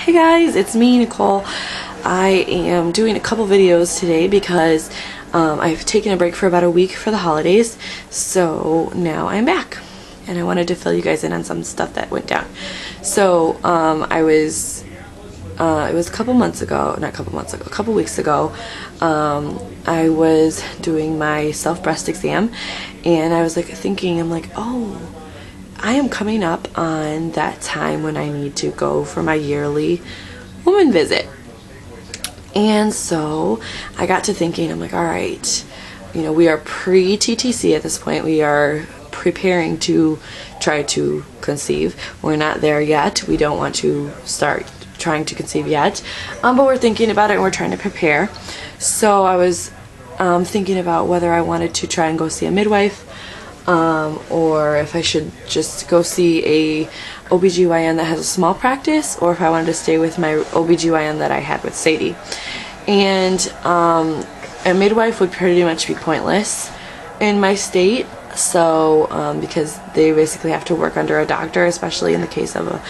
Hey guys, it's me, Nicole. I am doing a couple videos today because I've taken a break for about a week for the holidays, so now I'm back and I wanted to fill you guys in on some stuff that went down. So it was a couple weeks ago, I was doing my self-breast exam, and I was thinking, oh, I am coming up on that time when I need to go for my yearly woman visit. And so I got to thinking, I'm like, all right, we are pre-TTC at this point. We are preparing to try to conceive. We're not there yet. We don't want to start trying to conceive yet, but we're thinking about it and we're trying to prepare. So I was thinking about whether I wanted to try and go see a midwife, or if I should just go see a OBGYN that has a small practice, or if I wanted to stay with my OBGYN that I had with Sadie. And a midwife would pretty much be pointless in my state, so because they basically have to work under a doctor, especially in the case of a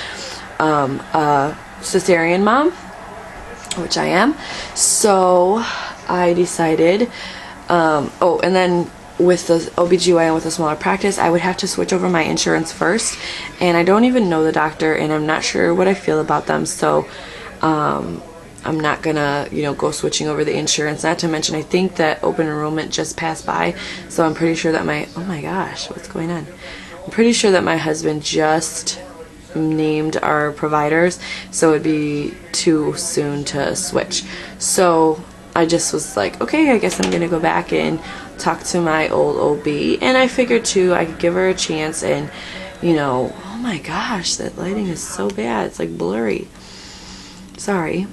cesarean mom, which I am. So I decided, and then with the OBGYN with a smaller practice, I would have to switch over my insurance first, and I don't even know the doctor, and I'm not sure what I feel about them, so I'm not gonna go switching over the insurance. Not to mention, I think that open enrollment just passed by, so I'm pretty sure that oh my gosh, what's going on? I'm pretty sure that my husband just named our providers, so it'd be too soon to switch. So I just was like, okay, I guess I'm gonna go back and talk to my old OB, and I figured too I could give her a chance. And oh my gosh, that lighting is so bad, it's like blurry, sorry.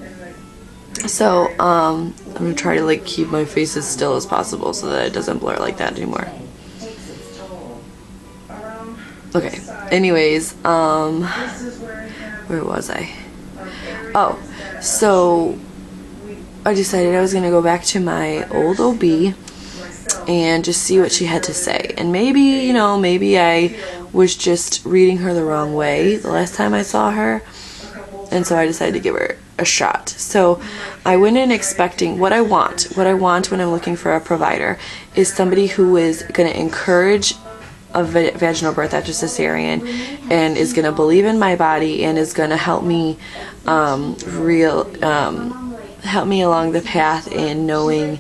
So I'm gonna try to keep my face as still as possible so that it doesn't blur like that anymore. Okay, anyways, where was I? Oh, so I decided I was gonna go back to my old OB and just see what she had to say. And maybe, maybe I was just reading her the wrong way the last time I saw her, and so I decided to give her a shot. So I went in expecting what I want when I'm looking for a provider is somebody who is going to encourage a vaginal birth after cesarean, and is going to believe in my body, and is going to help me help me along the path in knowing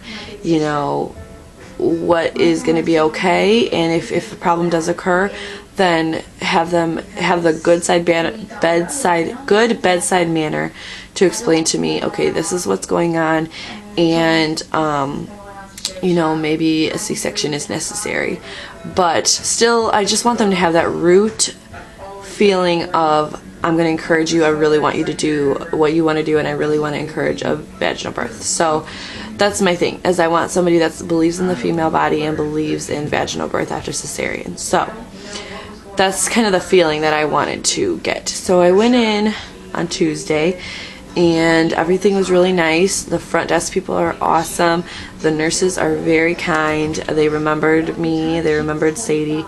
what is going to be okay, and if a problem does occur, then have the good bedside manner to explain to me, okay, this is what's going on, and maybe a C-section is necessary. But still, I just want them to have that root feeling of, I'm going to encourage you, I really want you to do what you want to do, and I really want to encourage a vaginal birth. So that's my thing, is I want somebody that believes in the female body and believes in vaginal birth after cesarean. So that's kind of the feeling that I wanted to get. So I went in on Tuesday, and everything was really nice. The front desk people are awesome. The nurses are very kind. They remembered me. They remembered Sadie.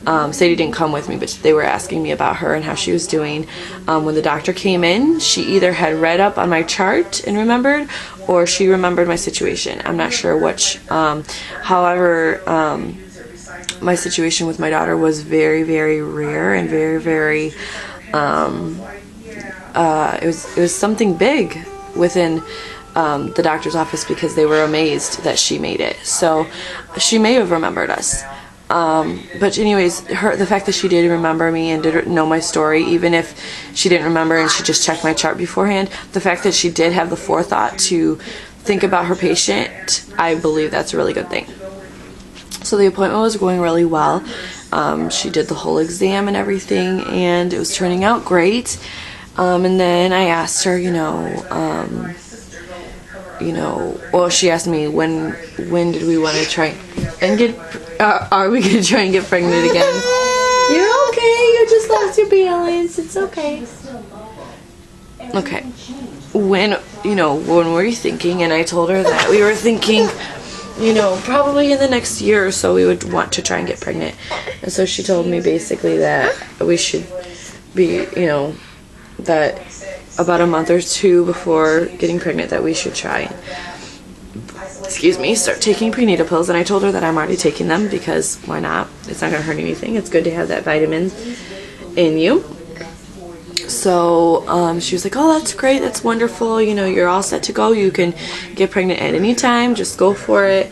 Sadie didn't come with me, but they were asking me about her and how she was doing. When the doctor came in, she either had read up on my chart and remembered, or she remembered my situation. I'm not sure which. However, my situation with my daughter was very, very rare and very, very, it was something big within the doctor's office, because they were amazed that she made it. So she may have remembered us. But anyways, the fact that she did remember me and didn't know my story, even if she didn't remember and she just checked my chart beforehand, the fact that she did have the forethought to think about her patient, I believe that's a really good thing. So the appointment was going really well. She did the whole exam and everything, and it was turning out great. And then I asked her, well, she asked me when did we want to try and get, are we going to try and get pregnant again? You're okay, you just lost your balance, it's okay. Okay, when were you thinking? And I told her that we were thinking, probably in the next year or so we would want to try and get pregnant. And so she told me basically that we should be, that about a month or two before getting pregnant that we should try, excuse me, start taking prenatal pills. And I told her that I'm already taking them because why not? It's not going to hurt anything. It's good to have that vitamin in you. So she was like, oh, that's great, that's wonderful, you know, you're all set to go, you can get pregnant at any time, just go for it,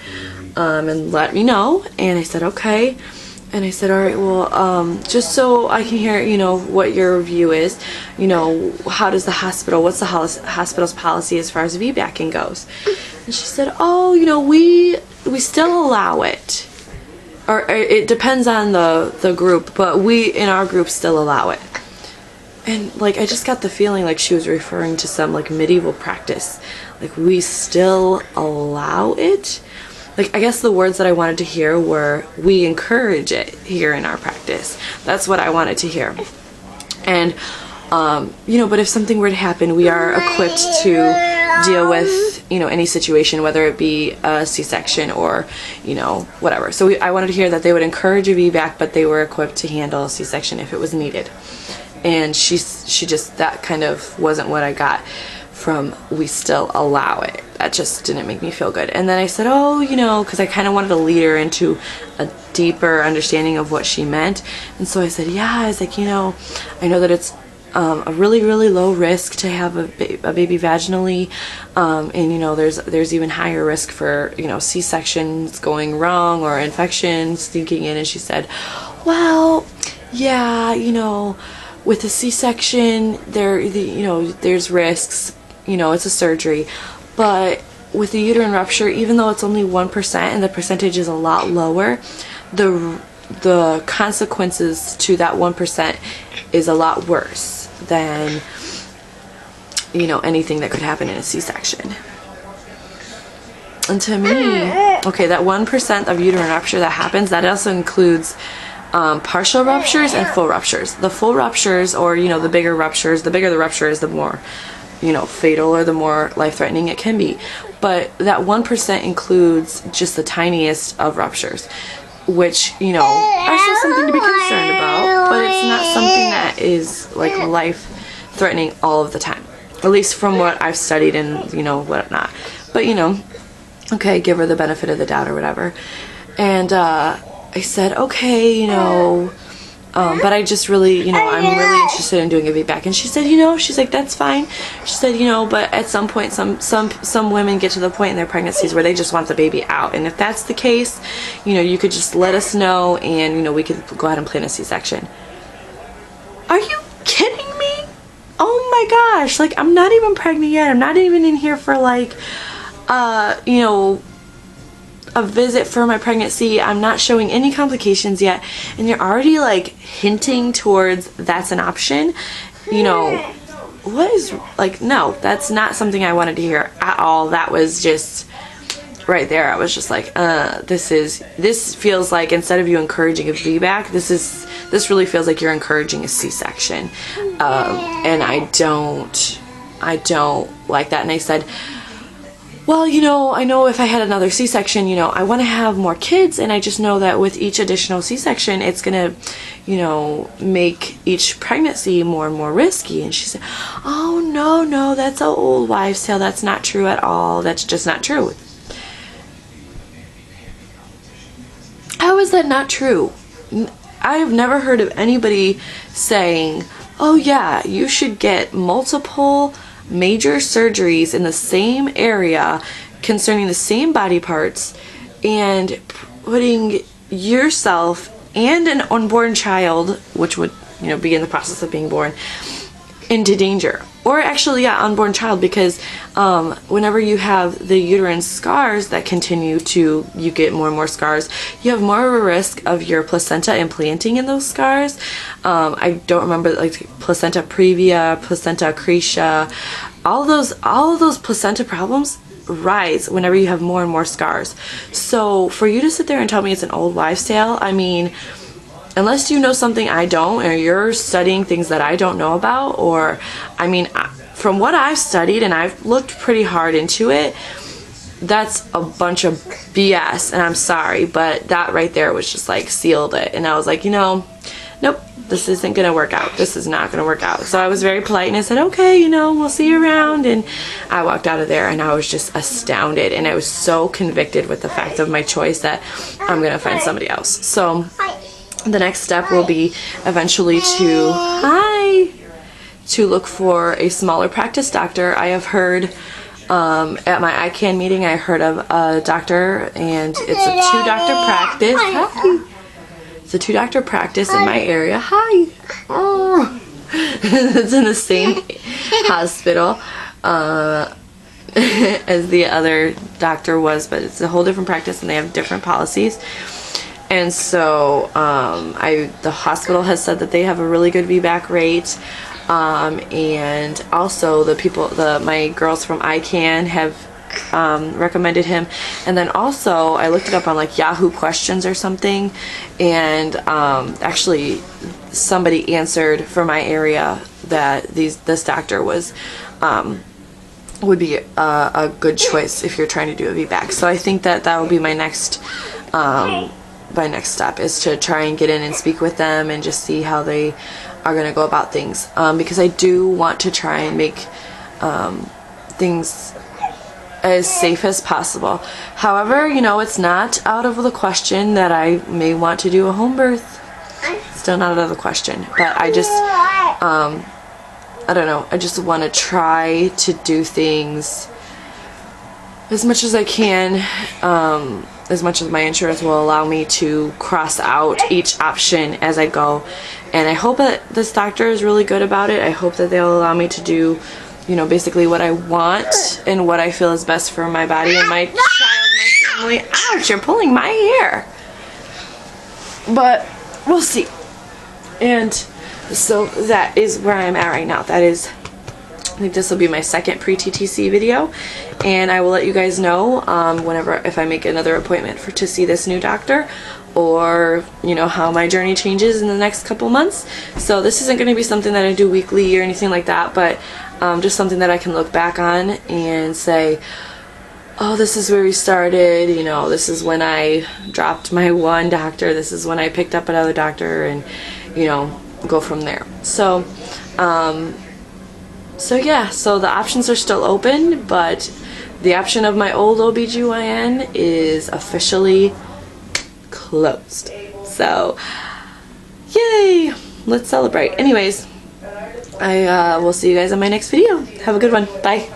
and let me know. And I said, okay. And I said, all right, well, just so I can hear, you know, what your view is, you know, how does the hospital, what's the hospital's policy as far as VBACing goes? And she said, oh, you know, we still allow it, or it depends on the group, but we in our group still allow it. And like, I just got the feeling like she was referring to some like medieval practice, like we still allow it. Like, I guess the words that I wanted to hear were, we encourage it here in our practice. That's what I wanted to hear. And you know, but if something were to happen, we are equipped to deal with, you know, any situation, whether it be a C-section or, you know, whatever. So I wanted to hear that they would encourage a VBAC, but they were equipped to handle a C-section if it was needed. And she just, that kind of wasn't what I got from we still allow it. That just didn't make me feel good. And then I said, oh, you know, because I kind of wanted to lead her into a deeper understanding of what she meant. And so I said, yeah, I was like, you know, I know that it's a really, really low risk to have a baby vaginally, and you know, there's even higher risk for, you know, C-sections going wrong or infections sneaking in. And she said, well, yeah, you know, with a C-section, you know, there's risks, you know, it's a surgery, but with the uterine rupture, even though it's only 1% and the percentage is a lot lower, the consequences to that 1% is a lot worse than, you know, anything that could happen in a C-section. And to me, okay, that 1% of uterine rupture that happens, that also includes partial ruptures and full ruptures. The full ruptures, or, you know, the bigger ruptures, the bigger the rupture is, the more, you know, fatal or the more life-threatening it can be. But that 1% includes just the tiniest of ruptures, which, you know, are still something to be concerned about, but it's not something that is like life-threatening all of the time, at least from what I've studied and, you know, whatnot. But, you know, okay, give her the benefit of the doubt or whatever. And I said, okay, you know, but I just really, you know, I'm really interested in doing a VBAC. And she said, you know, she's like, that's fine. She said, you know, but at some point, some women get to the point in their pregnancies where they just want the baby out. And if that's the case, you know, you could just let us know and, you know, we could go ahead and plan a C-section. Are you kidding me? Oh my gosh. Like, I'm not even pregnant yet. I'm not even in here for like, you know, a visit for my pregnancy. I'm not showing any complications yet, and you're already like hinting towards that's an option. You know, what is, like, no, that's not something I wanted to hear at all. That was just right there. I was just like, this feels like, instead of you encouraging a VBAC, this really feels like you're encouraging a C-section, and I don't like that. And I said, well, you know, I know if I had another C-section, you know, I want to have more kids, and I just know that with each additional C-section, it's going to, you know, make each pregnancy more and more risky. And she said, oh, no, that's an old wives' tale. That's not true at all. That's just not true. How is that not true? I've never heard of anybody saying, oh, yeah, you should get multiple major surgeries in the same area concerning the same body parts and putting yourself and an unborn child, which would, you know, be in the process of being born, into danger. Or actually, yeah, unborn child, because whenever you have the uterine scars that continue to, you get more and more scars, you have more of a risk of your placenta implanting in those scars. I don't remember, like, placenta previa, placenta accretia, all of those placenta problems rise whenever you have more and more scars. So for you to sit there and tell me it's an old wives' tale, I mean, unless you know something I don't, or you're studying things that I don't know about, or, I mean, from what I've studied, and I've looked pretty hard into it, that's a bunch of BS, and I'm sorry, but that right there was just like sealed it. And I was like, you know, nope, this isn't gonna work out. This is not gonna work out. So I was very polite and I said, okay, you know, we'll see you around. And I walked out of there and I was just astounded, and I was so convicted with the fact of my choice that I'm gonna find somebody else. So the next step will be eventually to look for a smaller practice doctor. I have heard at my ICANN meeting, I heard of a doctor, and it's a 2-doctor practice. Hi. It's a 2-doctor practice in my area. Hi. Oh. It's in the same hospital as the other doctor was, but it's a whole different practice and they have different policies. And so the hospital has said that they have a really good VBAC rate. And also my girls from ICANN have recommended him. And then also I looked it up on like Yahoo Questions or something, and actually somebody answered for my area that this doctor would be a good choice if you're trying to do a VBAC. So I think that will be my next step, is to try and get in and speak with them and just see how they are going to go about things, because I do want to try and make things as safe as possible. However, you know, it's not out of the question that I may want to do a home birth. Still not out of the question, but I just I don't know, I just want to try to do things as much as I can, as much as my insurance will allow me to cross out each option as I go. And I hope that this doctor is really good about it. I hope that they'll allow me to do, you know, basically what I want and what I feel is best for my body and my child, my family. Ouch, you're pulling my hair. But we'll see. And so that is where I'm at right now. I think this will be my second pre-TTC video, and I will let you guys know if I make another appointment to see this new doctor, or you know, how my journey changes in the next couple months. So this isn't going to be something that I do weekly or anything like that, but just something that I can look back on and say, oh, this is where we started, you know, this is when I dropped my one doctor, this is when I picked up another doctor, and you know, go from there. So yeah, so the options are still open, but the option of my old OBGYN is officially closed. So, yay! Let's celebrate. Anyways, I will see you guys in my next video. Have a good one. Bye.